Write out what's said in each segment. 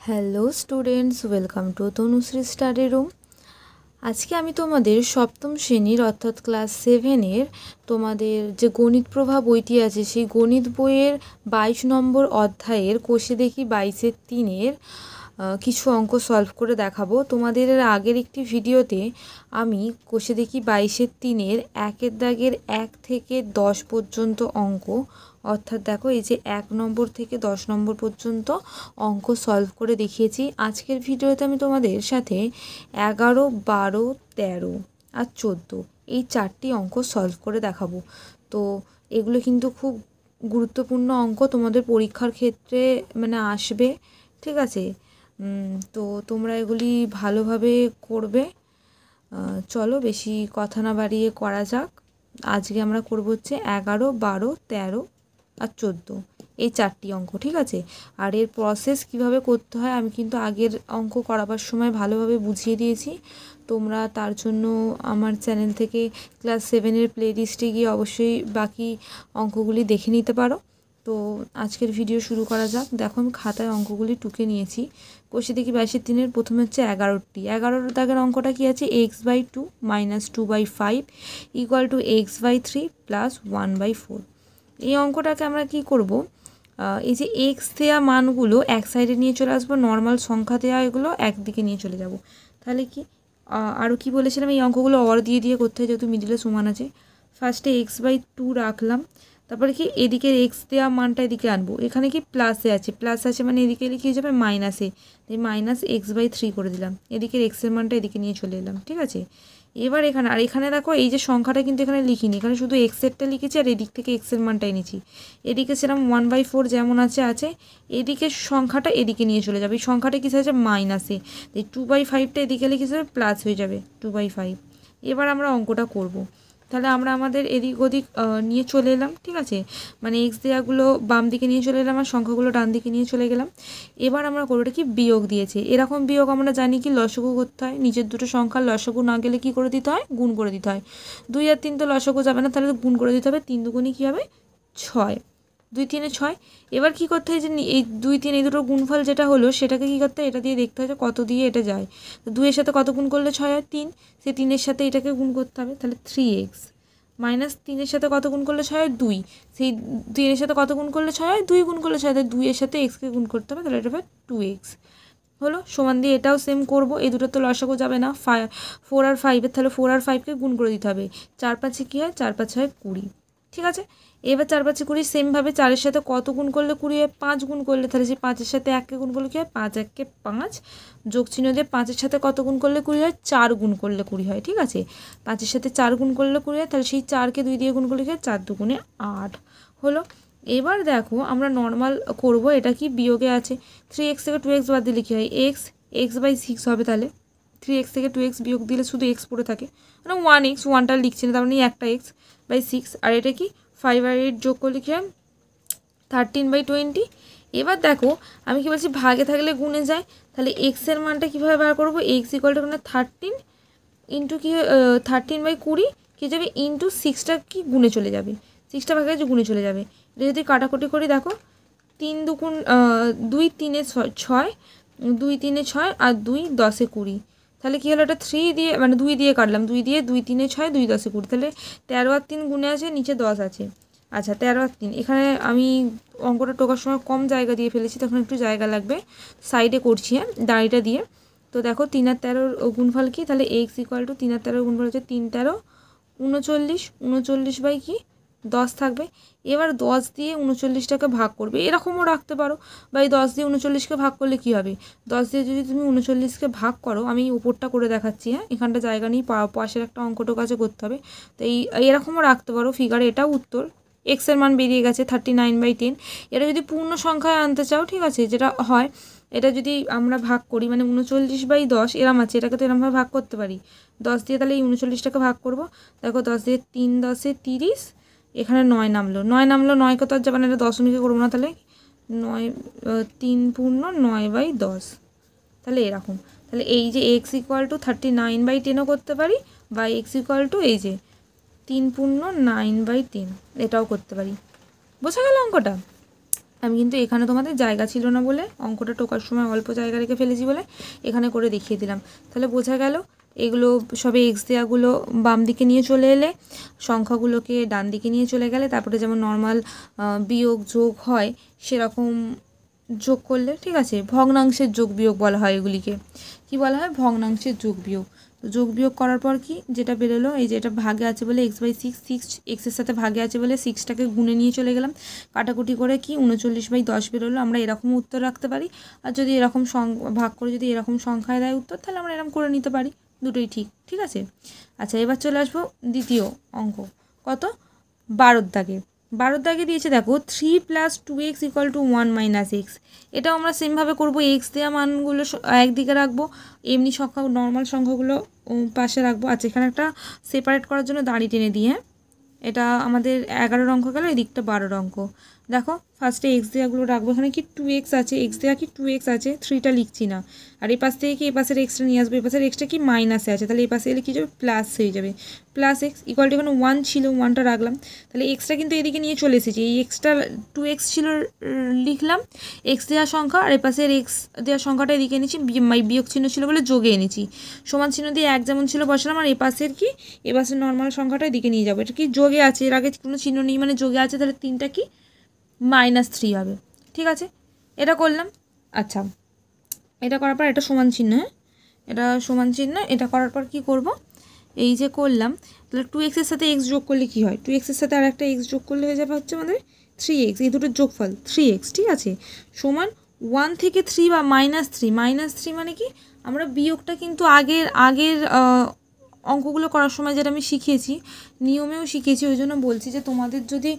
Hello students, welcome to Tanushree study room. আজকে আমি তোমাদের সপ্তম শ্রেণীর অর্থাৎ ক্লাস 7-এর তোমাদের যে গণিত প্রভা বইটি আছে সেই গণিত বইয়ের 22 নম্বর অধ্যায়ের কোষে দেখি 22-3-এর কিছু অঙ্ক সলভ করে দেখাবো। তোমাদের আগের একটি ভিডিওতে আমি কোষে দেখি 22-3-এর 1-এর দাগের 1 থেকে 10 পর্যন্ত অঙ্ক, অর্থাৎ দেখো এই যে 1 নম্বর থেকে 10 নম্বর পর্যন্ত অঙ্ক সলভ করে দেখিয়েছি। আজকের ভিডিওতে আমি তোমাদের সাথে 11, 12, 13 আর 14 এই 4টি অঙ্ক সলভ করে দেখাবো। তো এগুলো কিন্তু খুব গুরুত্বপূর্ণ অঙ্ক, তোমাদের পরীক্ষার ক্ষেত্রে মানে আসবে, ঠিক আছে? তো তোমরা এগুলি ভালোভাবে করবে। চলো বেশি কথা না বাড়িয়ে করা যাক। আজকে আমরা করবো হচ্ছে 11, 12, 13 আর 14 এই 4টি অঙ্ক, ঠিক আছে? আর এর প্রসেস কিভাবে করতে হয় আমি কিন্তু আগের অঙ্ক করাবার সময় ভালোভাবে বুঝিয়ে দিয়েছি। তোমরা তার জন্য আমার চ্যানেল থেকে ক্লাস 7-এর প্লেলিস্টে গিয়ে অবশ্যই বাকি অঙ্কগুলি দেখে নিতে পারো। তো আজকের ভিডিও শুরু করা যাক। দেখো আমি খাতায় অঙ্কগুলি টুকে নিয়েছি। কোষে দেখি 22-3-এর প্রথমে হচ্ছে 11টি। 11 দাগের অঙ্কটা কি আছে? x/2 - 2/5 = x/3 + 1/4। এই অঙ্কটাকে আমরা কি করব, এই যে এক্স দেওয়া মানগুলো এক সাইডে নিয়ে চলে আসবো, নর্মাল সংখ্যা দেওয়া এগুলো একদিকে নিয়ে চলে যাব। তাহলে কি আরও কি বলেছিলাম, এই অঙ্কগুলো অর দিয়ে দিয়ে করতে হয় যেহেতু মিডিলে সমান আছে। ফার্স্টে x/2 রাখলাম, তারপরে কি এদিকে এক্স দেওয়া মানটা এদিকে আনবো। এখানে কি প্লাসে আছে, প্লাস আছে মানে এদিকে লিখে যাবে মাইনাসে, তাই -x/3 করে দিলাম। এদিকের এক্সের মানটা এদিকে নিয়ে চলে এলাম, ঠিক আছে? এবার এখানে আর এখানে দেখো এই যে সংখ্যাটা কিন্তু এখানে লিখিনি, এখানে শুধু এক্সেরটা লিখেছি আর এদিক থেকে এক্সের মানটাই নিয়েছি। এদিকে সেরকম 1/4 যেমন আছে এদিকে সংখ্যাটা এদিকে নিয়ে চলে যাবে। এই সংখ্যাটা কিসে আছে? মাইনাসে, এই 2/5টা এদিকে লিখে যাবে, প্লাস হয়ে যাবে 2/5। এবার আমরা অঙ্কটা করব। তাহলে আমরা আমাদের এদিক ওদিক নিয়ে চলে এলাম, ঠিক আছে? মানে এক্স দেওয়াগুলো বাম দিকে নিয়ে চলে এলাম আর সংখ্যাগুলো ডান দিকে নিয়ে চলে গেলাম। এবার আমরা করবো এটা কি, বিয়োগ দিয়েছে। এরকম বিয়োগ আমরা জানি কি লসগু করতে হয়। নিচের দুটো সংখ্যার লসগু না গেলে কি করে দিতে হয়? গুণ করে দিতে হয়। 2 আর 3 তো লসগু যাবে না, তাহলে গুণ করে দিতে হবে। 3 দুগুণে কী হবে? 6। 2 3 6। এবার কি করতে হয় যে এই 2 3 এই দুটো গুণফল যেটা হলো সেটাকে কি করতে হয়, এটা দিয়ে দেখতে হয় যে কত দিয়ে এটা যায়। তো 2 এর সাথে কত গুণ করলে 6 হয়? 3। সেই 3-এর সাথে এটাকে গুণ করতে হবে, তাহলে 3x মাইনাস 3-এর সাথে কত গুণ করলে 6 হয়? 2। সেই 3-এর সাথে কত গুণ করলে 6 হয়? 2 গুণ করলে 6 হয়, 2 এর সাথে এক্সকে গুণ করতে হবে, তাহলে এটা হবে 2x হলো। সমান দিয়ে এটাও সেম করব। এই দুটো তো লসাগু যাবে না, 4 আর 5-এর, তাহলে 4 আর 5কে গুণ করে দিতে হবে। 4 5-এ কী হয়? 4 5 হয় 20, ঠিক আছে? এবার 4 5 20 সেমভাবে 4-এর সাথে কত গুণ করলে 20 হয়? 5 গুণ করলে, তাহলে সেই 5-এর সাথে 1কে গুণ করলে কী হয়? 5 1 5, যোগ চিহ্ন দিয়ে 5-এর সাথে কত গুণ করলে 20 হয়? 4 গুণ করলে 20 হয়, ঠিক আছে? 5-এর সাথে 4 গুণ করলে 20 হয়, তাহলে সেই 4কে 2 দিয়ে গুণ করলে কী হয়? 4 2 8 হলো। এবার দেখো আমরা নর্মাল করব, এটা কি বিয়োগে আছে। 3x থেকে 2x বাদ দিলে কী হয়? x/6 হবে। তাহলে 3x থেকে 2x বিয়োগ দিলে শুধু x পড়ে থাকে, মানে 1x, 1টা লিখছি না, তার মানে একটা x/6। আর এটা কি 5 আর 8 যোগ করলে কী হয়? 13/20। এবার দেখো আমি কি বলছি, ভাগে থাকলে গুণে যায়, তাহলে এক্সের মানটা কীভাবে বার করবো? x = 13 ইন্টু কি 13/20 কী যাবে? ইন্টু 6টা কি গুণে চলে যাবে, 6টা ভাগে গুণে চলে যাবে। এটা যদি কাটাকুটি করি দেখো 3 2 2 3 6, 2 3 6 আর 2 10 20, তাহলে কী হলো? এটা 3 দিয়ে মানে 2 দিয়ে কাটলাম, 2 দিয়ে 2 3 6, 2 10 20, তাহলে 13 আর 3 গুণে আছে, নিচে 10 আছে। আচ্ছা 13 আর 3, এখানে আমি অঙ্কটা টোকার সময় কম জায়গা দিয়ে ফেলেছি, তখন একটু জায়গা লাগবে, সাইডে করছি হ্যাঁ দাড়িটা দিয়ে। তো দেখো 3 আর 13 গুণফল কি? তাহলে x = 3 আর 13 গুণফল হচ্ছে 3 13 39, 39 বাই কি 10 থাকবে। এবার 10 দিয়ে 39টাকে ভাগ করবে, এরকমও রাখতে পারো, বা এই 10 দিয়ে 39কে ভাগ করলে কী হবে? 10 দিয়ে যদি তুমি 39কে ভাগ করো, আমি উপরটা করে দেখাচ্ছি হ্যাঁ, এখানটা জায়গা নেই, পাশের একটা অঙ্কটো কাছে করতে হবে। তো এরকমও রাখতে পারো ফিগারে, এটাও উত্তর। এক্সের মান বেরিয়ে গেছে 39/10। এটা যদি পূর্ণ সংখ্যায় আনতে চাও, ঠিক আছে, যেটা হয়, এটা যদি আমরা ভাগ করি মানে 39/10 এরম আছে, এটাকে তো এরমভাবে ভাগ করতে পারি 10 দিয়ে, তাহলে এই 39টাকে ভাগ করব। দেখো 10 দিয়ে 3 10 30, এখানে 9 নামলো, 9 কত যাবে না, এটা দশমিকে করবো না, তাহলে 9 3 পূর্ণ 9/10, তাহলে এরকম। তাহলে এই যে x = 39/10ও করতে পারি, বা x = এই যে 3×9/3, এটাও করতে পারি। বোঝা গেল অঙ্কটা? আমি কিন্তু এখানে তোমাদের জায়গা ছিল না বলে, অঙ্কটা টোকার সময় অল্প জায়গা রেখে ফেলেছি বলে এখানে করে দেখিয়ে দিলাম। তাহলে বোঝা গেল এগুলো সবে এক্স দেওয়াগুলো বাম দিকে নিয়ে চলে এলে, সংখ্যাগুলোকে ডান দিকে নিয়ে চলে গেলে, তারপরে যেমন নর্মাল বিয়োগ যোগ হয় সেরকম যোগ করলে, ঠিক আছে, ভগ্নাংশের যোগ বিয়োগ বলা হয় এগুলিকে। কি বলা হয়? ভগ্নাংশের যোগ বিয়োগ। তো যোগ বিয়োগ করার পর কি যেটা বেরোলো, এই যে এটা ভাগে আছে বলে x/6, 6 এক্সের সাথে ভাগে আছে বলে 6টাকে গুণে নিয়ে চলে গেলাম, কাটাকুটি করে কি 39/10 বেরোলো। আমরা এরকম উত্তর রাখতে পারি, আর যদি এরকম ভাগ করে যদি এরকম সংখ্যায় দেয় উত্তর, তাহলে আমরা এরকম করে নিতে পারি। দুটোই ঠিক, ঠিক আছে। আচ্ছা, এবার চলে আসবো দ্বিতীয় অঙ্ক। কত? 12 দাগে। 12 দাগে দিয়েছে দেখো 3 + 2x = 1 - x। এটাও আমরা সেমভাবে করবো, এক্স দেওয়া মানগুলো একদিকে রাখবো, এমনি সংখ্যা নর্মাল সংখ্যাগুলো পাশে রাখবো। আচ্ছা, এখানে একটা সেপারেট করার জন্য দাঁড়ি টেনে দিই। হ্যাঁ, এটা আমাদের 11 অঙ্ক গেল, এদিকটা 12 অঙ্ক। দেখো ফার্স্টে এক্স দেওয়াগুলো রাখবো। এখানে কি 2x আছে, এক্স দেওয়া কি 2x আছে, 3টা লিখছি না। আর এই পাশ থেকে কি এই পাশের এক্সটা নিয়ে আসবো, এই পাশের এক্সটা কি মাইনাসে আছে, তাহলে এই পাশে এলে কী যাবে, প্লাস হয়ে যাবে। প্লাস এক্স ইকুয়াল টু, এখানে 1 ছিল, 1টা রাখলাম, তাহলে এক্সটা কিন্তু এদিকে নিয়ে চলে এসেছি। এই এক্সটা 2x ছিল লিখলাম, এক্স দেওয়া সংখ্যা, আর এই পাশের এক্স দেওয়া সংখ্যাটা এদিকে এনেছি, বিয়োগ চিহ্ন ছিল বলে যোগে এনেছি। সমান চিহ্ন দিয়ে এক যেমন ছিল বসালাম, আর এই পাশের কি এ পাশের নর্মাল সংখ্যাটা এদিকে নিয়ে যাবো। এটা কি যোগে আছে, এর আগে কোনো চিহ্ন নেই মানে যোগে আছে, তাহলে 3টা কি -3 হবে। ঠিক আছে, এটা করলাম। আচ্ছা, এটা করার পর এটা সমান চিহ্ন, হ্যাঁ এটা সমান চিহ্ন, এটা করার পর কি করব, এই যে করলাম, তাহলে 2x এর সাথে x যোগ করলে কি হয়, 2x এর সাথে আর একটা x যোগ করলে হয়ে যাবে হচ্ছে আমাদের 3x, এই দুটোর যোগফল 3x, ঠিক আছে, সমান 1 থেকে 3 বা -3 মানে কি, আমরা বিয়োগটা কিন্তু আগের অঙ্কগুলো করার সময় যেটা আমি শিখিয়েছি, নিয়মেও শিখিয়েছি, ওই জন্য বলছি যে তোমাদের যদি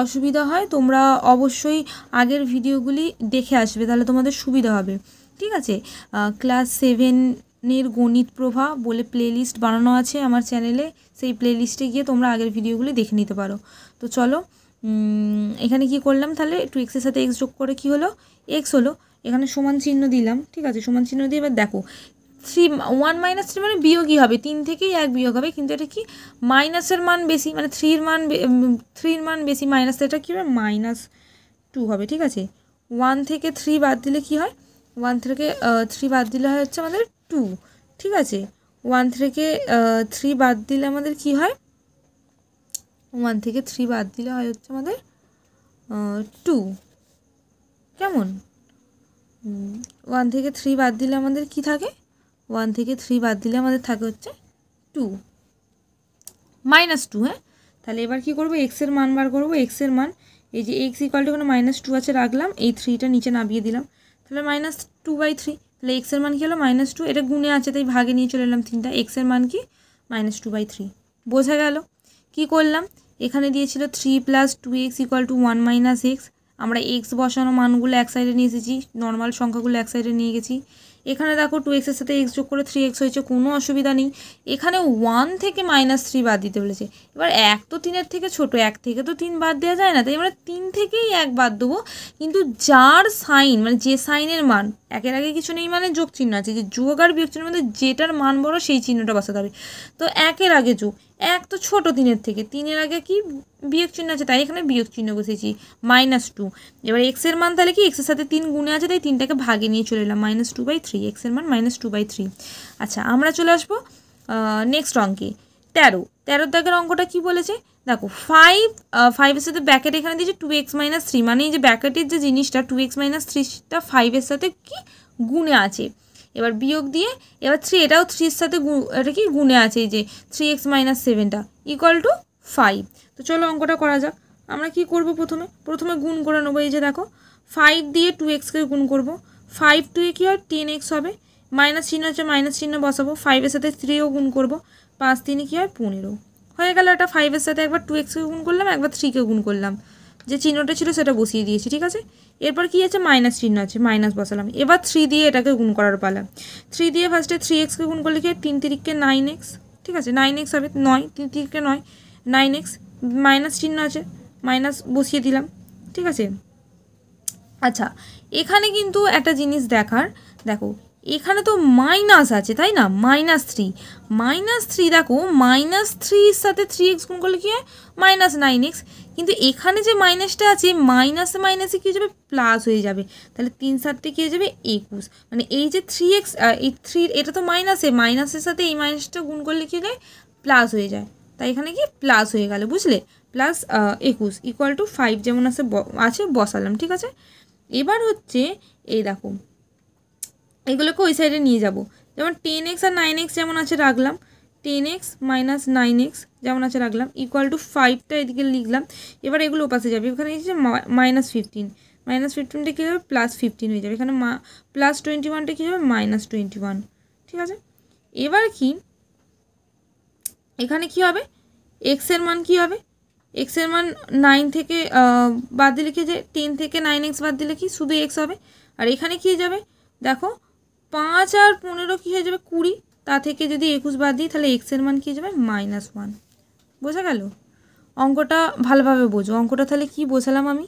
অসুবিধা হয় তোমরা অবশ্যই আগের ভিডিওগুলি দেখে আসবে, তাহলে তোমাদের সুবিধা হবে। ঠিক আছে, ক্লাস 7-এর গণিত প্রভা বলে প্লেলিস্ট বানানো আছে আমার চ্যানেলে, সেই প্লেলিস্টে গিয়ে তোমরা আগের ভিডিওগুলি দেখে নিতে পারো। তো চলো, এখানে কি করলাম, তাহলে 2x এর সাথে x যোগ করে কি হলো, x হলো। এখানে সমান চিহ্ন দিলাম, ঠিক আছে, সমান চিহ্ন দিয়ে এবার দেখো 1 - 3 মানে বিয়োগই হবে, 3 থেকেই 1 বিয়োগ হবে, কিন্তু এটা কি মাইনাসের মান বেশি, মানে 3-র মান বেশি, মাইনাস, এটা কী হবে, -2 হবে। ঠিক আছে, 1 থেকে 3 বাদ দিলে কি হয়, 1 থেকে 3 বাদ দিলে হয় হচ্ছে আমাদের 2। ঠিক আছে, 1 থেকে 3 বাদ দিলে আমাদের কি হয়, 1 থেকে 3 বাদ দিলে হয় হচ্ছে আমাদের 2। কেমন, 1 থেকে 3 বাদ দিলে আমাদের কি থাকে, 1 থেকে 3 বাদ দিলে আমাদের থাকে হচ্ছে 2 -2। হ্যাঁ, তাহলে এবার কি করব, এক্সের মান বার করবো। এক্সের মান, এই যে x = কোনো -2 আছে রাখলাম, এই 3টা নিচে নামিয়ে দিলাম, তাহলে -2/3, তাহলে এক্সের মান কি হলো -2, এটা গুণে আছে তাই ভাগে নিয়ে চলে এলাম 3টা, এক্সের মান কি -2/3। বোঝা গেল? কি করলাম, এখানে দিয়েছিল 3 + 2x = 1 - x, আমরা x বসানো মানগুলো এক সাইডে নিয়ে এসেছি, নর্মাল সংখ্যাগুলো এক সাইডে নিয়ে গেছি। এখানে দেখো 2x এর সাথে x যোগ করে 3x হয়েছে, কোনো অসুবিধা নেই। এখানে 1 থেকে -3 বাদ দিতে বলেছে। এবার 1 তো 3-এর থেকে ছোটো, 1 থেকে তো 3 বাদ দেওয়া যায় না, তাই আমরা 3 থেকেই 1 বাদ দেবো, কিন্তু যার সাইন মানে যে সাইনের মান, একের আগে কিছু নেই মানে যোগ চিহ্ন আছে, যে যোগ আর বিয়োগ চিহ্নের মধ্যে যেটার মান বড় সেই চিহ্নটা বসাতে হবে। তো 1-এর আগে যোগ, 1 তো ছোটো 3-এর থেকে, 3-এর আগে কি বিয়োগ চিহ্ন আছে, তাই এখানে বিয়োগ চিহ্ন বসেছি, -2। এবার এক্সের মান তাহলে কি এক্সের সাথে 3 গুণে আছে, তাই 3টাকে ভাগে নিয়ে চলে এলাম, -2/3, এক্সের মান -2/3। আচ্ছা, আমরা চলে আসবো নেক্সট অঙ্কে, 13 দাগের অঙ্কটা কি বলেছে দেখো, 5-5-এর সাথে ব্র্যাকেট এখানে দিয়েছে 2x - 3, মানে এই যে ব্র্যাকেটের যে জিনিসটা 2x - 3টা 5-এর সাথে কি গুণে আছে, এবার বিয়োগ দিয়ে, এবার 3, এটাও 3-র সাথে এটা কি গুণে আছে, এই যে 3x - 7টা = 5। তো চলো অঙ্কটা করা যাক। আমরা কি করব, প্রথমে গুণ করে নেবো। এই যে দেখো 5 দিয়ে 2xকে গুণ করব, 5 2 কি হয় 10x হবে, মাইনাস চিহ্ন হচ্ছে মাইনাস চিহ্ন বসাবো, 5-এর সাথে 3ও গুণ করব, 5 3 কি হয় 15 হয়ে গেল। এটা 5-এর সাথে একবার 2xকে গুণ করলাম, একবার 3কে গুণ করলাম, যে চিহ্নটা ছিল সেটা বসিয়ে দিয়েছি। ঠিক আছে, এরপর কি আছে, মাইনাস চিহ্ন আছে, মাইনাস বসালাম। এবার 3 দিয়ে এটাকে গুণ করার পালা। 3 দিয়ে ফার্স্টে 3xকে গুণ করলে কি হয় 3 3 9x, ঠিক আছে, 9x হবে, 9 3 3 9 9x, মাইনাস চিহ্ন আছে, মাইনাস বসিয়ে দিলাম। ঠিক আছে, আচ্ছা, এখানে কিন্তু একটা জিনিস দেখার, দেখো এখানে তো মাইনাস আছে তাই না, -3 দেখো -3 সাথে 3x গুণ করলে কি হয় -9x, কিন্তু এখানে যে মাইনাসটা আছে মাইনাসে মাইনাসে কী হয়ে যাবে প্লাস হয়ে যাবে, তাহলে 3 7 কী হয়ে যাবে 21, মানে এই যে 3x এই 3 এটা তো মাইনাসের সাথে এই মাইনাসটা গুণ করলে কী হয় প্লাস হয়ে যায়, তাই এখানে কি প্লাস হয়ে গেল, বুঝলে, প্লাস 21 = 5 যেমন আছে বসালাম, ঠিক আছে। এবার হচ্ছে এই দেখো এগুলোকে ওই সাইডে নিয়ে যাব, যেমন 10x আর 9x যেমন আছে রাখলাম, 10x - 9x যেমন আছে রাখলাম, =5টা এদিকে লিখলাম। এবার এগুলো ওপাশে যাবে, এখানে এসেছে -15 কী হবে +15 হয়ে যাবে, এখানে +21টা কী হবে -21, ঠিক আছে। এবার কি এখানে কি হবে, x এর মান কি হবে, x এর মান 9 থেকে বাদ দিলে কি যে 10 থেকে 9x বাদ দিলে কি শুধু x হবে, আর এখানে কি যাবে দেখো 5 আর 15 কী হয়ে যাবে 20, তা থেকে যদি 21 বাদ দিই তাহলে x এর মান কী যাবে -1, বোঝা গেল। অঙ্কটা ভালোভাবে বোঝো, অঙ্কটা তাহলে কি বোঝালাম আমি,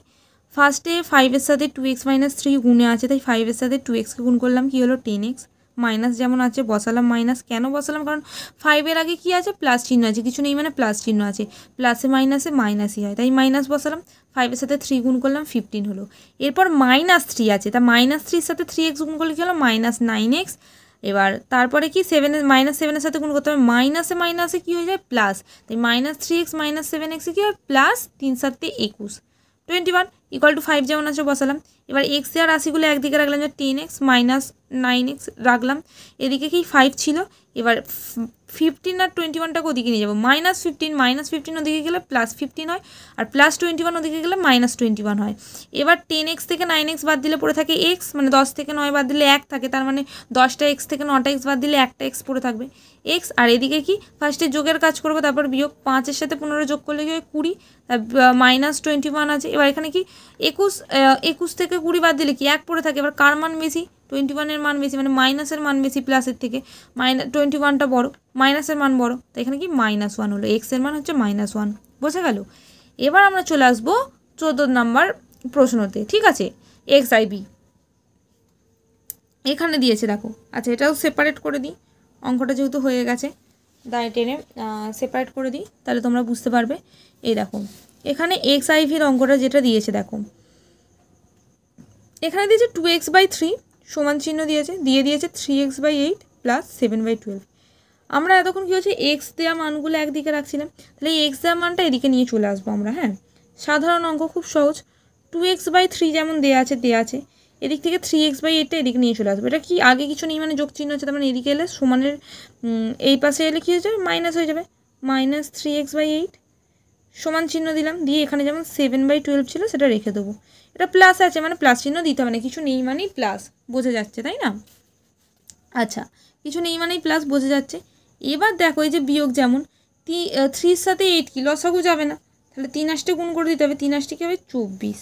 ফার্স্টে 5-এর সাথে 2x - 3 গুণে আছে, তাই 5-এর সাথে 2xকে গুণ করলাম, কি হলো 10x, মাইনাস যেমন আছে বসালাম, মাইনাস কেন বসালাম কারণ 5-এর আগে কি আছে প্লাস চিহ্ন আছে, কিছু নেই মানে প্লাস চিহ্ন আছে, প্লাসে মাইনাসে মাইনাসই হয়, তাই মাইনাস বসালাম, 5-এর সাথে 3 গুণ করলাম 15 হলো। এরপর -3 আছে, তা -3-এর সাথে 3x গুণ করলে কী হলো -9x। এবার তারপরে কি -7-এর সাথে গুণ করতে হবে, মাইনাসে মাইনাসে কী হয়ে যায় প্লাস, তাই -3x - 7x কী হয় প্লাস 3 7 21 21 = 5 যেমন আছে বসালাম। এবার x আর রাশিগুলো একদিকে রাখলাম, যে 10x - 9x রাখলাম, এদিকে কি 5 ছিল, এবার 15 আর 21টাকে ওদিকে নিয়ে যাবো, -15 ওদিকে গেলে +15 হয়, আর +21 ওদিকে গেলে -21 হয়। এবার 10x থেকে 9x বাদ দিলে পড়ে থাকে x, মানে 10 থেকে 9 বাদ দিলে 1 থাকে, তার মানে 10টা x থেকে 9টা x বাদ দিলে একটা x পড়ে থাকবে x, আর এদিকে কি ফার্স্টে যোগের কাজ করবো, তারপর বিয়োগ, 5-এর সাথে 15 যোগ করলে কি হয় 20, তার -21 আছে। এবার এখানে কি 21 থেকে 20 বাদ দিলে কি 1 পড়ে থাকে, এবার কার মান বেশি 21-এর মান বেশি, মানে মাইনাসের মান বেশি প্লাসের থেকে, -21টা বড়, মাইনাসের মান বড়, তাই এখানে কি -1 হলো, x এর মান হচ্ছে -1, বোঝা গেল। এবার আমরা চলে আসবো 14 নম্বর প্রশ্নতে, ঠিক আছে। XIB এখানে দিয়েছে দেখো, আচ্ছা এটাও সেপারেট করে দিই, অঙ্কটা যেহেতু হয়ে গেছে দাঁড়িয়ে টেনে সেপারেট করে দিই, তাহলে তোমরা বুঝতে পারবে। এই দেখো এখানে XIVর অঙ্কটা যেটা দিয়েছে দেখো, এখানে দিয়েছে 2x/3 সমান চিহ্ন দিয়েছে 3x/8 + 7/12। আমরা এতক্ষণ কী হচ্ছে x দেওয়া মানগুলো একদিকে রাখছিলাম, তাহলে এই x দেওয়া মানটা এদিকে নিয়ে চলে আসবো আমরা, হ্যাঁ সাধারণ অঙ্ক খুব সহজ, 2x/3 যেমন দেওয়া আছে এদিক থেকে 3x/8টা এদিকে নিয়ে চলে আসবো, এটা কি আগে কিছু নেই মানে যোগ চিহ্ন আছে, তার মানে এদিকে এলে সমানের এই পাশে এলে কী হয়ে যাবে মাইনাস হয়ে যাবে, -3x/8 সমান চিহ্ন দিলাম, দিয়ে এখানে যেমন 7/12 ছিল সেটা রেখে দেবো, এটা প্লাস আছে মানে প্লাস চিহ্ন দিতে হবে না, কিছু নেই মানেই প্লাস, বোঝা যাচ্ছে তাই না। আচ্ছা কিছু নেই মানেই প্লাস বোঝা যাচ্ছে। এবার দেখো এই যে বিয়োগ, যেমন 3-র সাথে 8 কি লসাগু যাবে না, তাহলে 3 8টে গুণ করে দিতে হবে, 3 8টে কী হবে 24,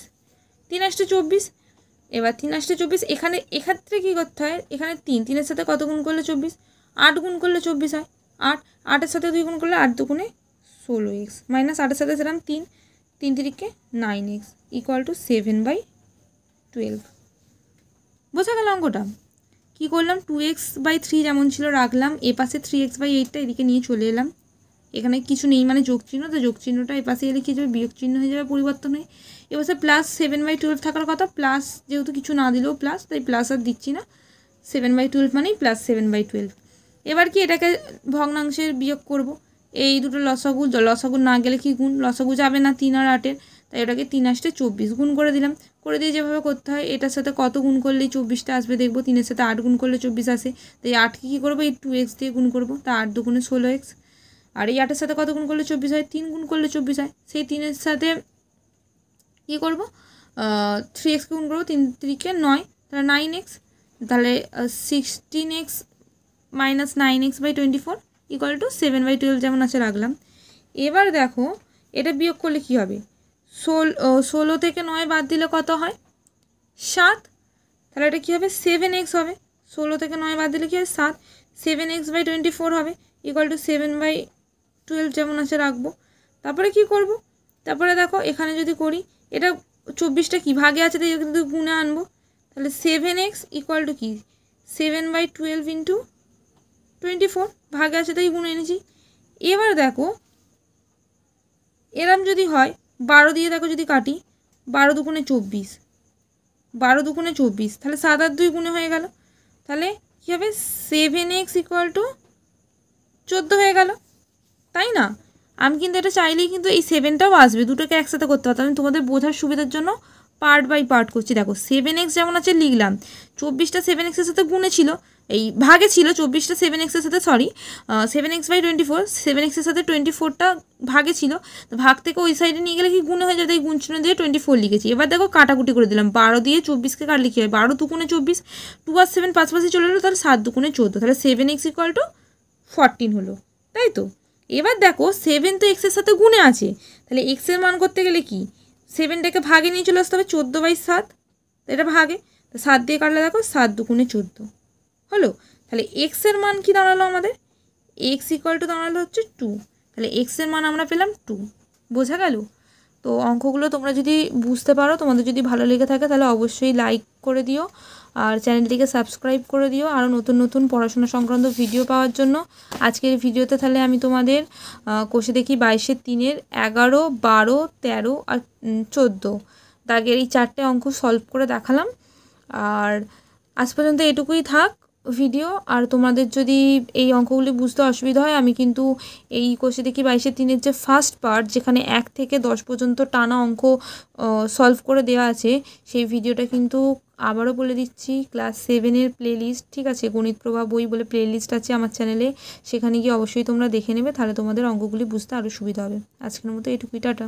3 8টে 24, এবার 3 8টে 24, এক্ষেত্রে কী করতে হয়, এখানে 3-এর সাথে কত গুণ করলে 24, 8 গুণ করলে 24 হয়, 8-8-এর সাথে 2 গুণ করলে 8 2 16x, -8-এর সাথে সেরকম 3 3 9x = 7/12, বোঝা গেল অঙ্কটা। কী করলাম 2x/3 যেমন ছিল রাখলাম, এ পাশে 3x/8টা এদিকে নিয়ে চলে এলাম, এখানে কিছু নেই মানে যোগ চিহ্ন, তো যোগ চিহ্নটা এ পাশে এলে কী যাবে বিয়োগ চিহ্ন হয়ে যাবে পরিবর্তন হয়ে, এবার প্লাস 7/12 থাকার কথা, প্লাস যেহেতু কিছু না দিলেও প্লাস, তাই প্লাস আর দিচ্ছি না, 7/12 মানেই +7/12। এবার কি এটাকে ভগ্নাংশের বিয়োগ করব, এই দুটো লসাগু না গেলে কি গুণ, লসাগু যাবে না 3 আর 8-এর, তাই ওটাকে 3 8টে 24 গুণ করে দিলাম, করে দিয়ে যেভাবে করতে হয় এটার সাথে কত গুণ করলেই 24টা আসবে দেখবো, 3-এর সাথে 8 গুণ করলে 24 আসে, তাই 8কে কী করবো এই 2x দিয়ে গুণ করবো, তা 8 2 16x, আর এই 8-এর সাথে কত গুণ করলে 24 হয়, 3 গুণ করলে 24 হয়, সেই 3-এর সাথে কী করবো 3xকে গুণ করবো, 3 3 9, তাহলে 9x, তাহলে 16x - 9x/24 = 7/12 যেমন আছে রাখলাম। এবার দেখো এটা বিয়োগ করলে কি হবে, 16 থেকে 9 বাদ দিলে কত হয় 7, তাহলে এটা কী হবে 7x হবে, 16 থেকে 9 বাদ দিলে কী হয় 7, 7x/24 হবে = 7/12 যেমন আছে রাখবো। তারপরে কি করব, তারপরে দেখো এখানে যদি করি এটা 24টা কি ভাগে আছে তাই কিন্তু গুণে আনবো, তাহলে 7x = কি 7/12 ইন্টু 24, ভাগে আছে তাই গুনে এনেছি। এবার দেখো এরম যদি হয় 12 দিয়ে দেখো যদি কাটি, 12 দুগুণে 24, 12 দুগুণে 24, তাহলে 7 আর 2 গুণে হয়ে গেল। তাহলে কী হবে 7x = 14 হয়ে গেল, তাই না? আমি কিন্তু এটা চাইলেই কিন্তু এই 7টাও আসবে, দুটোকে একসাথে করতে পারতাম। আমি তোমাদের বোঝার সুবিধার জন্য পার্ট বাই পার্ট করছি। দেখো 7x যেমন আছে লিখলাম, 24টা 7x-এর সাথে গুণে ছিল, এই ভাগে ছিল, 24টা 7x-এর সাথে 7x/24, 7x-এর সাথে 24টা ভাগে ছিল, তো ভাগ থেকে ওই সাইডে নিয়ে গেলে কি গুণে হয়ে যাবে, এই গুণচিহ্ন দিয়ে 24 লিখেছি। এবার দেখো কাটাকুটি করে দিলাম, 12 দিয়ে 24কে কাটলে কী হয়, 12 দুগুণে 24, 2 আর 7 পাশাপাশি চলে এলো, তাহলে 7 দুগুণে 14, তাহলে 7x = 14 হলো, তাই তো? এবার দেখো 7 তো এক্সের সাথে গুণে আছে, তাহলে এক্সের মান করতে গেলে কি 7টাকে ভাগে নিয়ে চলে আসতে হবে, 14/7, এটা ভাগে, 7 দিয়ে কাটলে দেখো 7 দুগুণে 14 হলো। তাহলে এক্সের মান কি দাঁড়ালো আমাদের, x = দাঁড়ালো হচ্ছে 2, তাহলে এক্সের মান আমরা পেলাম 2। বোঝা গেল? তো অঙ্কগুলো তোমরা যদি বুঝতে পারো, তোমাদের যদি ভালো লেগে থাকে তাহলে অবশ্যই লাইক করে দিও, আর চ্যানেলটিকে সাবস্ক্রাইব করে দিও আরও নতুন নতুন পড়াশোনা সংক্রান্ত ভিডিও পাওয়ার জন্য। আজকের ভিডিওতে তাহলে আমি তোমাদের কোষে দেখি 22-এর 3-এর 11, 12, 13 আর 14 দাগের এই 4টে অঙ্ক সলভ করে দেখালাম। আর আজ পর্যন্ত এটুকুই থাক ভিডিও। আর তোমাদের যদি এই অঙ্কগুলি বুঝতে অসুবিধা হয়, আমি কিন্তু এই কোষে দেখি 22-এর 3-এর যে ফার্স্ট পার্ট, যেখানে 1 থেকে 10 পর্যন্ত টানা অঙ্ক সলভ করে দেওয়া আছে, সেই ভিডিওটা কিন্তু আবারও বলে দিচ্ছি, ক্লাস 7-এর প্লেলিস্ট, ঠিক আছে, গণিত প্রভা বই বলে প্লেলিস্ট আছে আমার চ্যানেলে, সেখানে গিয়ে অবশ্যই তোমরা দেখে নেবে, তাহলে তোমাদের অঙ্কগুলি বুঝতে আরও সুবিধা হবে। আজকের মতো এটুকুই, টাটা।